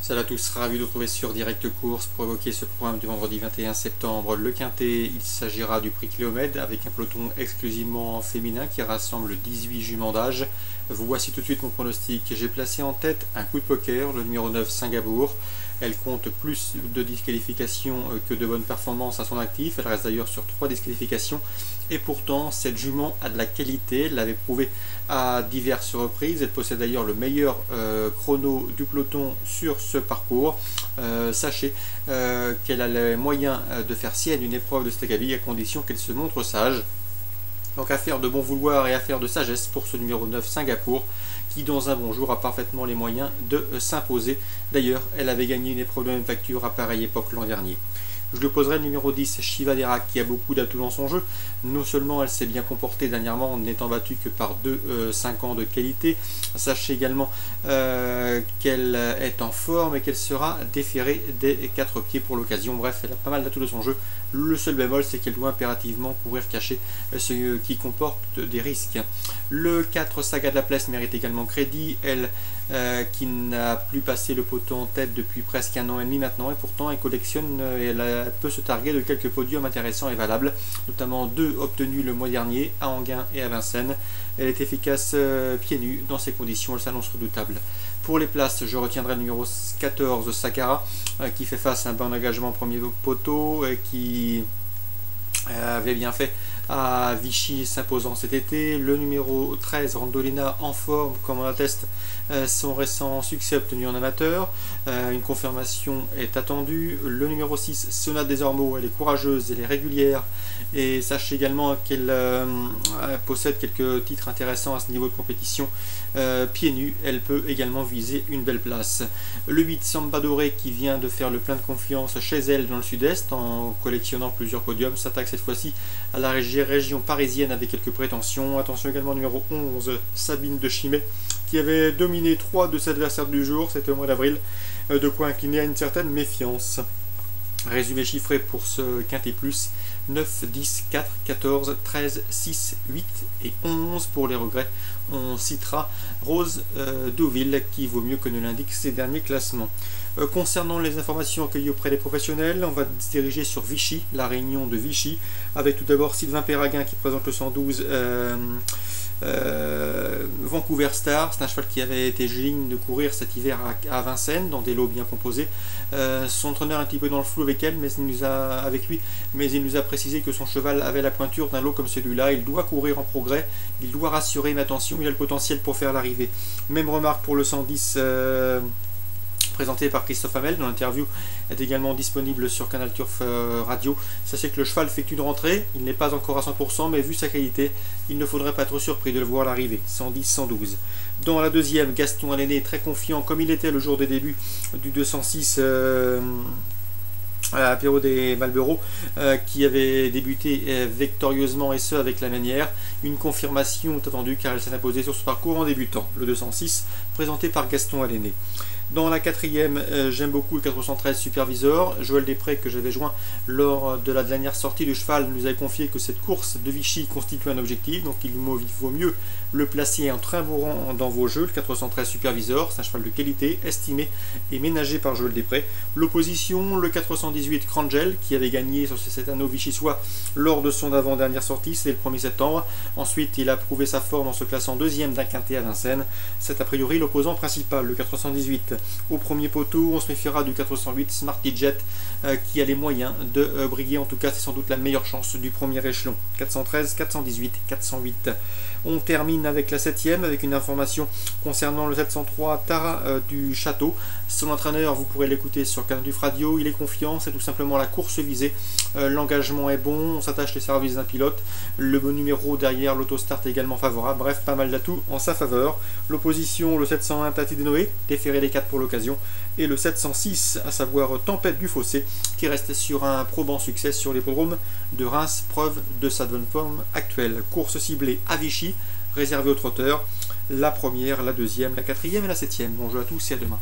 Salut à tous, ravi de vous retrouver sur Direct Course pour évoquer ce programme du vendredi 21 septembre. Le quintet, il s'agira du prix kilomètre avec un peloton exclusivement féminin qui rassemble 18 juments d'âge. Voici tout de suite mon pronostic. J'ai placé en tête un coup de poker, le numéro 9 Singapour. Elle compte plus de disqualifications que de bonnes performances à son actif. Elle reste d'ailleurs sur 3 disqualifications. Et pourtant, cette jument a de la qualité. Elle l'avait prouvé à diverses reprises. Elle possède d'ailleurs le meilleur chrono du peloton sur ce parcours. Sachez qu'elle a les moyens de faire sienne une épreuve de Stakali à condition qu'elle se montre sage. Donc affaire de bon vouloir et affaire de sagesse pour ce numéro 9 Singapour qui dans un bon jour a parfaitement les moyens de s'imposer. D'ailleurs, elle avait gagné une épreuve de même facture à pareille époque l'an dernier. Je lui poserai le numéro 10, Shivadera, qui a beaucoup d'atouts dans son jeu. Non seulement elle s'est bien comportée dernièrement en n'étant battue que par 5 ans de qualité, sachez également qu'elle est en forme et qu'elle sera déférée des 4 pieds pour l'occasion. Bref, elle a pas mal d'atouts dans son jeu. Le seul bémol, c'est qu'elle doit impérativement courir caché, ce qui comporte des risques. Le 4, Saga de la Place, mérite également crédit. Elle qui n'a plus passé le poteau en tête depuis presque 1 an et demi maintenant, et pourtant elle collectionne et elle peut se targuer de quelques podiums intéressants et valables, notamment 2 obtenus le mois dernier à Enghien et à Vincennes. Elle est efficace pieds nus, dans ces conditions elle s'annonce redoutable. Pour les places, je retiendrai le numéro 14 Sakara, qui fait face à un bon engagement premier poteau et qui avait bien fait à Vichy s'imposant cet été. Le numéro 13 Randolina en forme comme on atteste son récent succès obtenu en amateur. Une confirmation est attendue. Le numéro 6 Sonate des Ormeaux, elle est courageuse, elle est régulière et sachez également qu'elle possède quelques titres intéressants à ce niveau de compétition. Pieds nus, elle peut également viser une belle place. Le 8 Samba Doré, qui vient de faire le plein de confiance chez elle dans le sud-est en collectionnant plusieurs podiums, s'attaque cette fois-ci à la région parisienne avec quelques prétentions. Attention également au numéro 11 Sabine de Chimay, qui avait dominé 3 de ses adversaires du jour, c'était au mois d'avril, de quoi incliner à une certaine méfiance. Résumé chiffré pour ce quintet plus: 9, 10, 4, 14, 13, 6, 8 et 11 pour les regrets. On citera Rose Deauville qui vaut mieux que ne l'indiquent ces derniers classements. Concernant les informations accueillies auprès des professionnels, on va se diriger sur Vichy, la réunion de Vichy, avec tout d'abord Sylvain Péraguin qui présente le 112 Vancouver Star. C'est un cheval qui avait été digne de courir cet hiver à Vincennes dans des lots bien composés. Son entraîneur est un petit peu dans le flou avec lui, mais il nous a précisé que son cheval avait la pointure d'un lot comme celui-là. Il doit courir en progrès, il doit rassurer, mais attention, il a le potentiel pour faire l'arrivée. Même remarque pour le 110 présenté par Christophe Hamel, dont l'interview est également disponible sur Canal Turf Radio. Sachez que le cheval fait une rentrée, il n'est pas encore à 100%, mais vu sa qualité, il ne faudrait pas être surpris de le voir à l'arrivée. 110-112. Dans la deuxième, Gaston Aléné, très confiant comme il était le jour des débuts du 206 à Perrault des Malboro, qui avait débuté victorieusement et ce avec la manière. Une confirmation est attendue car elle s'est imposée sur ce parcours en débutant, le 206 présenté par Gaston Aléné. Dans la quatrième, j'aime beaucoup le 413 Supervisor. Joël Després, que j'avais joint lors de la dernière sortie du cheval, nous avait confié que cette course de Vichy constitue un objectif, donc il vaut mieux le placer en très beau rang dans vos jeux. Le 413 Supervisor, c'est un cheval de qualité, estimé et ménagé par Joël Després. L'opposition, le 418 Krangel, qui avait gagné sur cet anneau vichysois lors de son avant-dernière sortie, c'était le 1er septembre. Ensuite, il a prouvé sa forme en se classant deuxième d'un quintet à Vincennes. C'est a priori l'opposant principal, le 418. Au premier poteau, on se méfiera du 408 Smarty Jet, qui a les moyens de briller. En tout cas, c'est sans doute la meilleure chance du premier échelon. 413, 418, 408. On termine avec la 7e, avec une information concernant le 703 Tara du Château. Son entraîneur, vous pourrez l'écouter sur Canal Turf Radio. Il est confiant, c'est tout simplement la course visée. L'engagement est bon, on s'attache les services d'un pilote. Le bon numéro derrière l'autostart est également favorable. Bref, pas mal d'atouts en sa faveur. L'opposition, le 701 Tati de Noé, déféré les 4 pour l'occasion. Et le 706, à savoir Tempête du Fossé, qui reste sur un probant succès sur l'hippodrome de Reims, preuve de sa bonne forme actuelle. Course ciblée à Vichy, réservée aux trotteurs. La première, la deuxième, la quatrième et la 7e. Bonjour à tous et à demain.